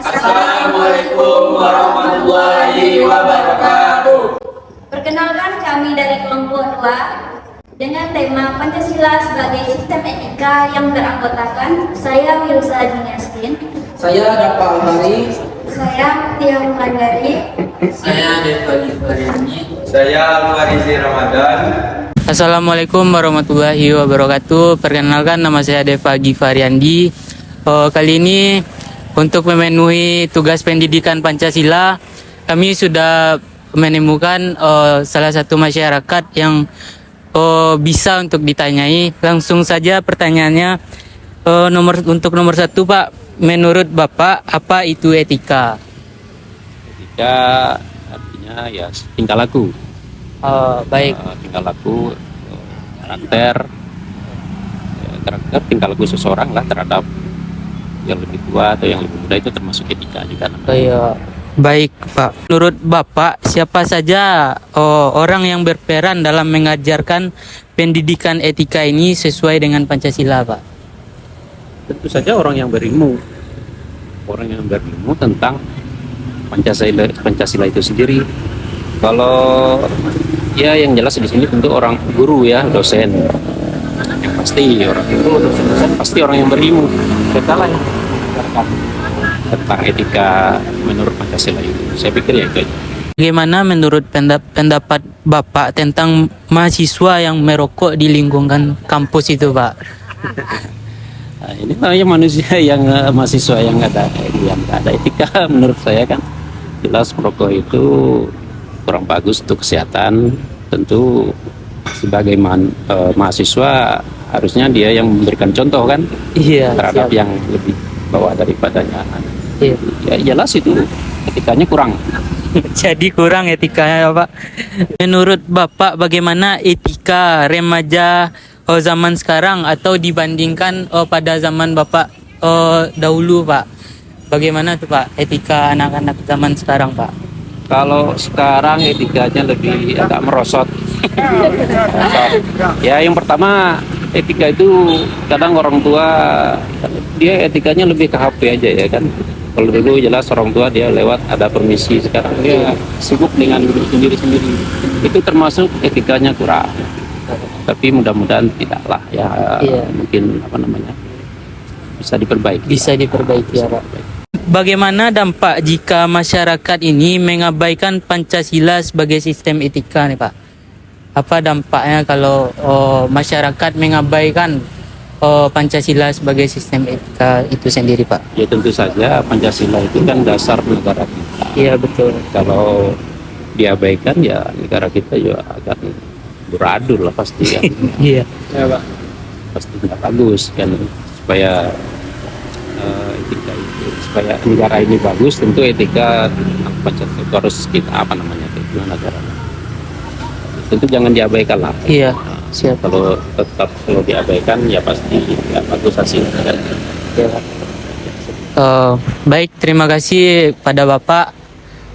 Assalamualaikum warahmatullahi wabarakatuh. Perkenalkan kami dari kelompok 2 dengan tema Pancasila sebagai sistem etika yang beranggotakan saya Wilsa Juniaskin, Saya Dafa Almari. saya Tia Mulandari, Saya Deva Gifaryani. Saya Alfarizi Ramadan. Assalamualaikum warahmatullahi wabarakatuh. Perkenalkan, nama saya Deva Gifaryandi. Kali ini untuk memenuhi tugas pendidikan Pancasila, kami sudah menemukan salah satu masyarakat yang bisa untuk ditanyai. Langsung saja pertanyaannya. Untuk nomor 1, Pak, menurut Bapak apa itu etika? Etika artinya ya tingkah laku. Baik. Tingkah laku, karakter tingkah laku seseorang lah terhadap yang lebih tua atau yang lebih muda, itu termasuk etika juga namanya. Iya. Baik, Pak. Menurut Bapak, siapa saja orang yang berperan dalam mengajarkan pendidikan etika ini sesuai dengan Pancasila, Pak? Tentu saja orang yang berilmu tentang Pancasila itu sendiri. Kalau ya yang jelas di sini tentu orang guru ya, dosen. Yang pasti orang itu dosen pasti orang yang berilmu. Kita lah yang mengajarkan tentang etika menurut Pancasila itu. Saya pikir ya itu aja. Bagaimana menurut pendapat Bapak tentang mahasiswa yang merokok di lingkungan kampus itu, Pak? Nah, ini namanya manusia yang mahasiswa yang nggak ada etika menurut saya kan. Jelas merokok itu kurang bagus untuk kesehatan. Tentu sebagai mahasiswa harusnya dia yang memberikan contoh kan, Iya. terhadap Siap. yang lebih bawah daripadanya. Iya. Ya jelas itu etikanya kurang. Jadi kurang etikanya, Pak. Menurut Bapak, bagaimana etika remaja zaman sekarang atau dibandingkan pada zaman Bapak dahulu, Pak? Bagaimana tuh, Pak, etika anak-anak zaman sekarang, Pak? Kalau sekarang etikanya lebih agak merosot. Ya yang pertama, etika itu kadang orang tua dia etikanya lebih ke HP aja ya kan. Kalau dulu jelas orang tua dia lewat ada permisi, sekarang dia sibuk dengan sendiri-sendiri. Itu termasuk etikanya kurang. Tapi mudah-mudahan tidaklah ya. Iya. Mungkin bisa diperbaiki. Bisa diperbaiki ya, Pak. Bagaimana dampak jika masyarakat ini mengabaikan Pancasila sebagai sistem etika nih, Pak? Apa dampaknya kalau masyarakat mengabaikan Pancasila sebagai sistem etika itu sendiri, Pak? Ya tentu saja Pancasila itu kan dasar negara kita. Iya, betul. Kalau diabaikan ya negara kita juga akan beradul lah pasti kan. Iya. Pasti nggak bagus kan. Supaya etika itu, supaya negara ini bagus, tentu etika Pancasila itu harus kita gimana caranya. Tentu jangan diabaikan lah. Iya. Siap. Kalau diabaikan ya pasti nggak bagus hasilnya kan. Iya, Pak. Baik, terima kasih pada Bapak.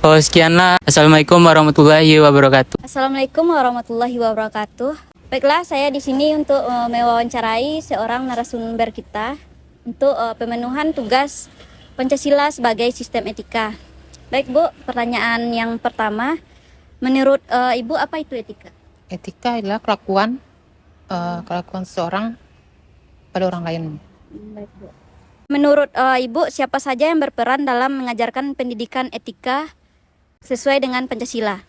Sekianlah. Assalamualaikum warahmatullahi wabarakatuh. Assalamualaikum warahmatullahi wabarakatuh. Baiklah, saya di sini untuk mewawancarai seorang narasumber kita untuk pemenuhan tugas Pancasila sebagai sistem etika. Baik, Bu, pertanyaan yang pertama, menurut Ibu apa itu etika? Etika adalah kelakuan seseorang pada orang lain. Baik, Bu. Menurut Ibu, siapa saja yang berperan dalam mengajarkan pendidikan etika sesuai dengan Pancasila?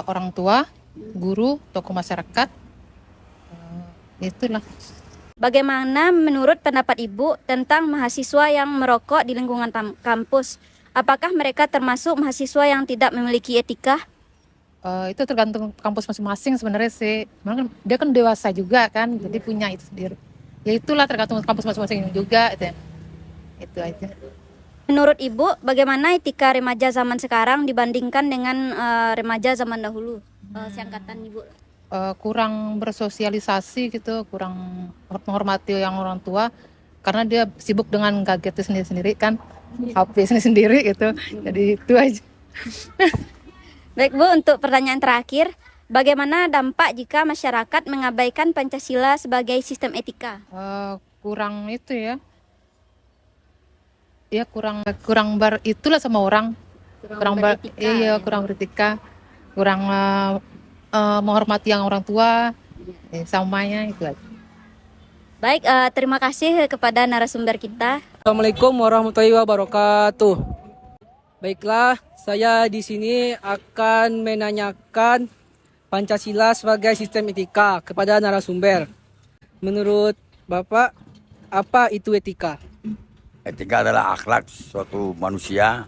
Orang tua, guru, tokoh masyarakat, itulah. Bagaimana menurut pendapat Ibu tentang mahasiswa yang merokok di lingkungan kampus? Apakah mereka termasuk mahasiswa yang tidak memiliki etika? Itu tergantung kampus masing-masing sebenarnya sih. Dia kan dewasa juga kan, jadi punya itu sendiri. Ya itulah tergantung kampus masing-masing juga. Itu aja. Menurut Ibu, bagaimana etika remaja zaman sekarang dibandingkan dengan remaja zaman dahulu? Seangkatan Ibu. Kurang bersosialisasi gitu, kurang menghormati yang orang tua karena dia sibuk dengan gadgetnya sendiri-sendiri kan, HP sendiri gitu. Jadi itu aja. Baik, Bu, untuk pertanyaan terakhir, bagaimana dampak jika masyarakat mengabaikan Pancasila sebagai sistem etika? Kurang itu ya, ya kurang itulah sama orang. Kurang beretika, iya, ya. kurang beretika, kurang menghormati yang orang tua, samanya itu aja. Baik, terima kasih kepada narasumber kita. Assalamualaikum warahmatullahi wabarakatuh. Baiklah, saya di sini akan menanyakan Pancasila sebagai sistem etika kepada narasumber. Menurut Bapak, apa itu etika? Etika adalah akhlak suatu manusia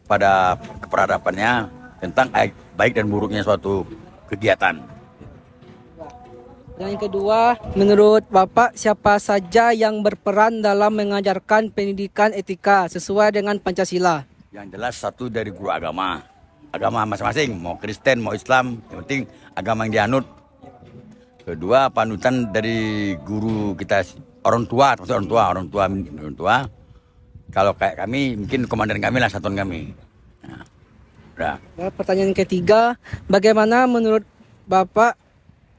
pada keperadabannya tentang baik dan buruknya suatu kegiatan. Yang kedua, menurut Bapak, siapa saja yang berperan dalam mengajarkan pendidikan etika sesuai dengan Pancasila? Yang jelas satu dari guru agama masing-masing, mau Kristen, mau Islam, yang penting agama yang dianut. Kedua, panutan dari guru kita, orang tua, termasuk orang tua. Kalau kayak kami, mungkin komandan kami lah, satuan kami. Nah, udah. Pertanyaan ketiga, bagaimana menurut Bapak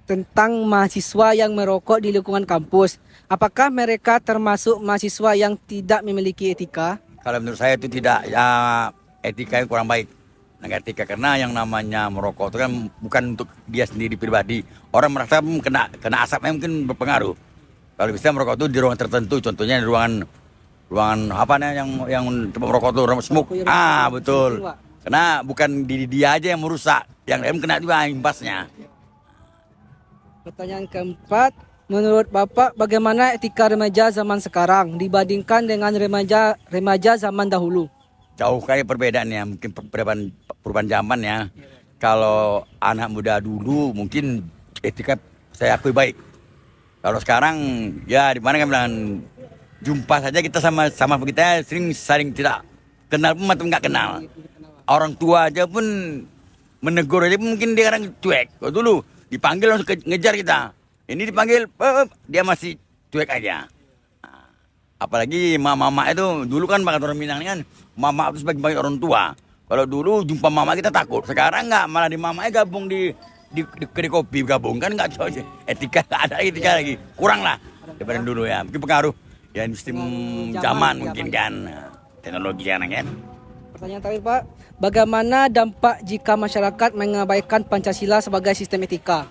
tentang mahasiswa yang merokok di lingkungan kampus? Apakah mereka termasuk mahasiswa yang tidak memiliki etika? Kalau menurut saya itu tidak, ya etika yang kurang baik. Nah, etika karena yang namanya merokok itu kan bukan untuk dia sendiri pribadi. Orang merasa kena asapnya mungkin berpengaruh. Kalau bisa merokok itu di ruangan tertentu, contohnya di ruangan apa namanya yang tempat merokok itu, ruang smoke. Betul. Karena bukan dia aja yang merusak, yang lain kena juga imbasnya. Pertanyaan keempat, menurut Bapak bagaimana etika remaja zaman sekarang dibandingkan dengan remaja zaman dahulu? Jauh kali perbedaannya, mungkin perubahan zaman ya. Kalau anak muda dulu mungkin etika saya akui baik. Kalau sekarang ya di mana kan bilang jumpa saja kita sama kita saling tidak kenal pun atau nggak kenal. Orang tua aja pun menegur aja mungkin dia kadang cuek. Kalau dulu dipanggil langsung ngejar kita. Ini dipanggil dia masih cuek aja. Nah, apalagi mama itu dulu kan bahkan orang Minang ini kan mama itu sebagai orang tua. Kalau dulu jumpa mama kita takut. Sekarang nggak, malah di mamanya gabung di kopi gabung kan nggak cocok. Etika nggak ada etika lagi. Kurang lah daripada dulu ya. Mungkin pengaruh ya sistem zaman mungkin kan teknologi kan. Pertanyaan terakhir Pak, bagaimana dampak jika masyarakat mengabaikan Pancasila sebagai sistem etika?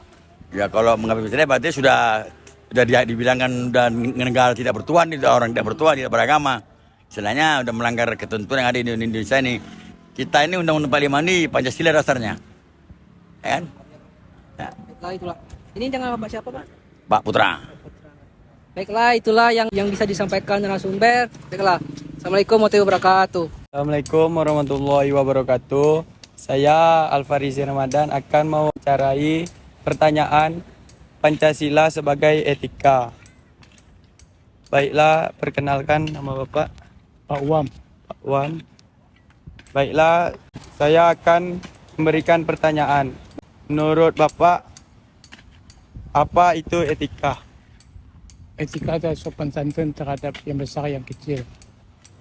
Ya kalau mengabaikan Pancasila berarti sudah dibilangkan dan negara tidak bertuhan, orang tidak bertuhan, tidak beragama. Istilahnya udah melanggar ketentuan yang ada di Indonesia ini. Kita ini Undang-Undang 45 ini Pancasila dasarnya. Ya kan? Ya. Baiklah, itulah. Ini jangan Bapak siapa Pak? Pak Putra. Baiklah, itulah yang bisa disampaikan narasumber. Baiklah. Assalamualaikum warahmatullahi wabarakatuh. Assalamualaikum warahmatullahi wabarakatuh. Saya Alfarizi Ramadan akan mewawancarai pertanyaan Pancasila sebagai etika. Baiklah, perkenalkan nama Bapak. Pak Wam. Pak Wan. Baiklah, saya akan memberikan pertanyaan. Menurut Bapak, apa itu etika? Etika adalah sopan santun terhadap yang besar yang kecil.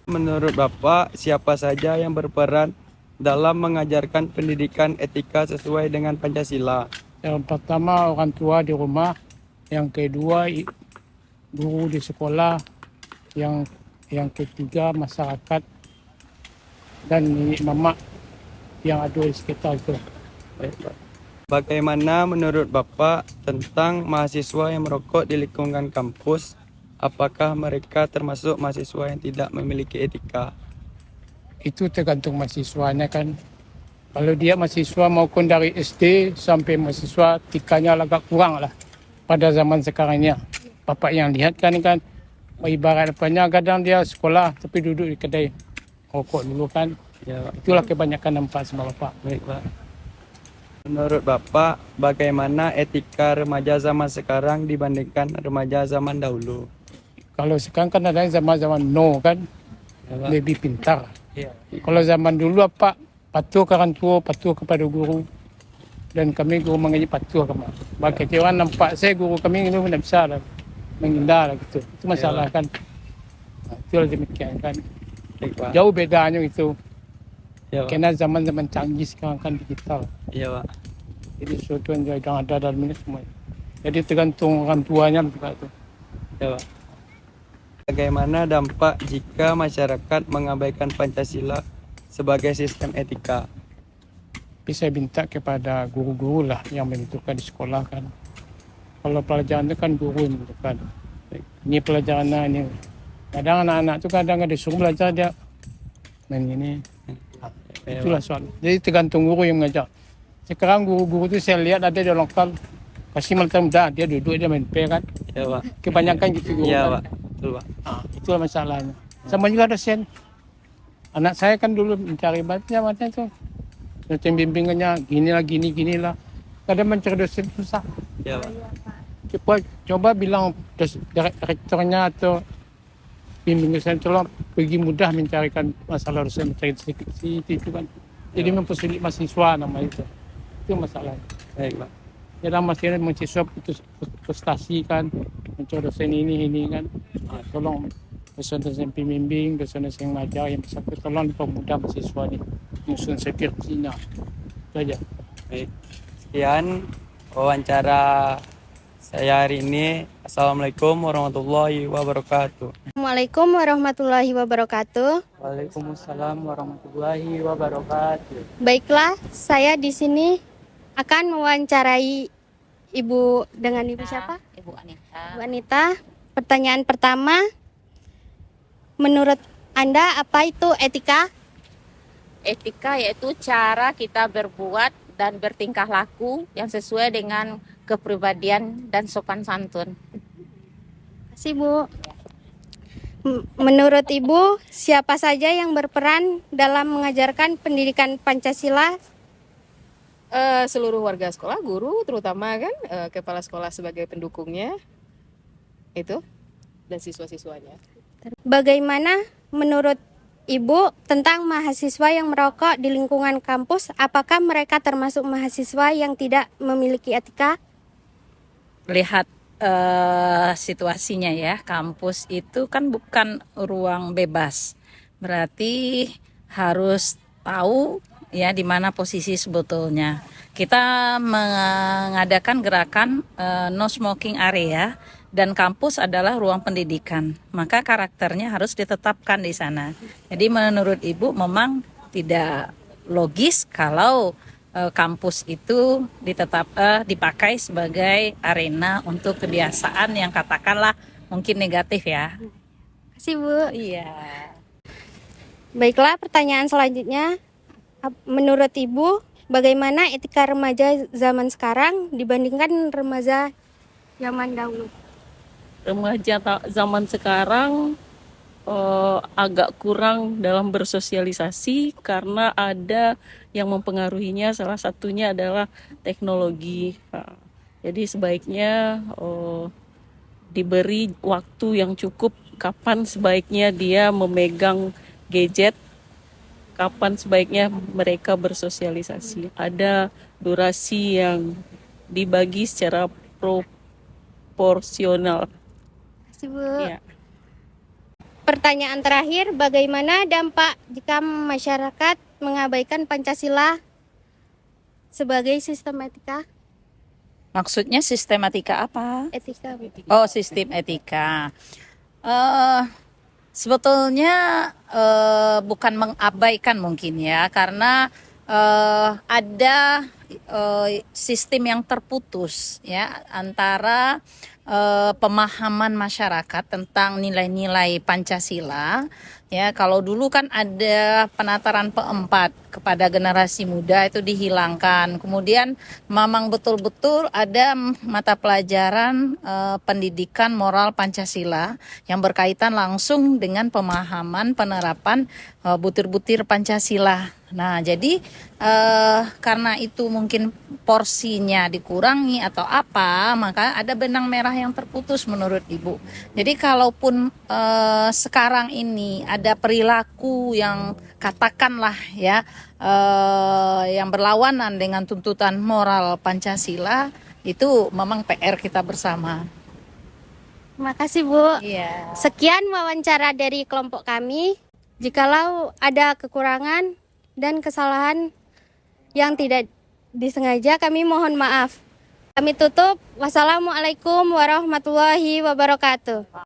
Menurut Bapak, siapa saja yang berperan dalam mengajarkan pendidikan etika sesuai dengan Pancasila? Yang pertama orang tua di rumah, yang kedua guru di sekolah, yang ketiga masyarakat dan mama yang ada di sekitar itu. Bagaimana menurut Bapak tentang mahasiswa yang merokok di lingkungan kampus? Apakah mereka termasuk mahasiswa yang tidak memiliki etika? Itu tergantung mahasiswanya kan. Kalau dia mahasiswa maupun dari SD sampai mahasiswa, etikanya agak kurang lah pada zaman sekarang ini. Bapak yang lihat kan ibarat apanya, kadang dia sekolah tapi duduk di kedai rokok dulu kan. Ya, itulah kebanyakan nampak sama Bapak. Baik, Pak. Menurut Bapak, bagaimana etika remaja zaman sekarang dibandingkan remaja zaman dahulu? Kalau sekarang kan ada zaman-zaman kan, lebih pintar. Ya. Kalau zaman dulu apa, patuh ke orang tua, patuh kepada guru. Dan kami guru mengaji patuh ke mak. Bagi orang nampak saya guru kami itu tidak bisa lah, menghindar lah gitu. Itu masalah kan. Nah, itulah demikian kan. Baik, Pak. Jauh bedanya itu. Ya, Pak. Karena zaman-zaman canggih sekarang kan digital. Iya, Pak. Jadi sesuatu yang ada dalam ini semua. Jadi tergantung orang tuanya juga itu. Ya, Pak. Bagaimana dampak jika masyarakat mengabaikan Pancasila sebagai sistem etika? Tapi saya minta kepada guru-guru lah yang menentukan di sekolah kan. Kalau pelajaran itu kan guru yang menentukan. Ini pelajaran ini. Kadang anak-anak itu kadang ada disuruh belajar dia main ini. Itulah soal. Jadi tergantung guru yang mengajar. Sekarang guru-guru itu saya lihat ada di lokal kasih muda dia duduk dia main P kan. Ya Pak. Kebanyakan gitu guru. Iya kan. Pak. Betul Pak. Itulah masalahnya. Sama juga dosen. Anak saya kan dulu mencari bantuan macam itu. Dosen bimbingannya ginilah. Kadang mencari dosen susah. Ya Pak. Coba bilang rektornya atau bimbing dosen tolong pergi mudah mencarikan masalah dosen itu kan. Jadi mempersulit mahasiswa nama itu. Itu masalahnya. Baik Pak. Jadi mahasiswa putus prestasi kan, mencari dosen ini kan. Tolong dosen-dosen pembimbing, dosen-dosen mengajar yang bersangkutan tolong dipermudah mahasiswa ini menyusun skripsinya. Itu aja. Baik. Sekian wawancara saya hari ini. Assalamualaikum warahmatullahi wabarakatuh. Assalamualaikum warahmatullahi wabarakatuh. Waalaikumsalam warahmatullahi wabarakatuh. Baiklah, saya di sini akan mewawancarai Ibu dengan Ibu siapa? Ibu Anita. Bu Anita. Pertanyaan pertama, menurut Anda apa itu etika? Etika yaitu cara kita berbuat dan bertingkah laku yang sesuai dengan kepribadian dan sopan santun. Terima kasih Bu. Menurut Ibu, siapa saja yang berperan dalam mengajarkan pendidikan Pancasila? Seluruh warga sekolah, guru terutama kan, kepala sekolah sebagai pendukungnya itu, dan siswa-siswanya. Bagaimana menurut Ibu tentang mahasiswa yang merokok di lingkungan kampus? Apakah mereka termasuk mahasiswa yang tidak memiliki etika? Lihat situasinya ya, kampus itu kan bukan ruang bebas. Berarti harus tahu ya di mana posisi sebetulnya. Kita mengadakan gerakan no smoking area dan kampus adalah ruang pendidikan. Maka karakternya harus ditetapkan di sana. Jadi menurut Ibu memang tidak logis kalau kampus itu dipakai sebagai arena untuk kebiasaan yang katakanlah mungkin negatif ya. Terima kasih Bu. Iya. Baiklah, pertanyaan selanjutnya. Menurut Ibu, bagaimana etika remaja zaman sekarang dibandingkan remaja zaman dahulu? Remaja zaman sekarang agak kurang dalam bersosialisasi karena ada yang mempengaruhinya, salah satunya adalah teknologi. Jadi sebaiknya diberi waktu yang cukup kapan sebaiknya dia memegang gadget, kapan sebaiknya mereka bersosialisasi. Ada durasi yang dibagi secara proporsional. Bu. Ya. Pertanyaan terakhir, bagaimana dampak jika masyarakat mengabaikan Pancasila sebagai sistem etika? Maksudnya sistematika apa? Etika. Oh, sistem etika. Sebetulnya bukan mengabaikan mungkin ya, karena ada sistem yang terputus ya antara pemahaman masyarakat tentang nilai-nilai Pancasila. Ya, kalau dulu kan ada penataran P4 kepada generasi muda itu dihilangkan. Kemudian memang betul-betul ada mata pelajaran pendidikan moral Pancasila yang berkaitan langsung dengan pemahaman penerapan butir-butir Pancasila. Nah, jadi karena itu mungkin porsinya dikurangi atau apa, maka ada benang merah yang terputus menurut Ibu. Jadi kalaupun sekarang ini ada perilaku yang katakanlah ya yang berlawanan dengan tuntutan moral Pancasila, itu memang PR kita bersama. Terima kasih Bu. Iya. Sekian wawancara dari kelompok kami. Jikalau ada kekurangan dan kesalahan yang tidak disengaja, kami mohon maaf. Kami tutup. Wassalamualaikum warahmatullahi wabarakatuh.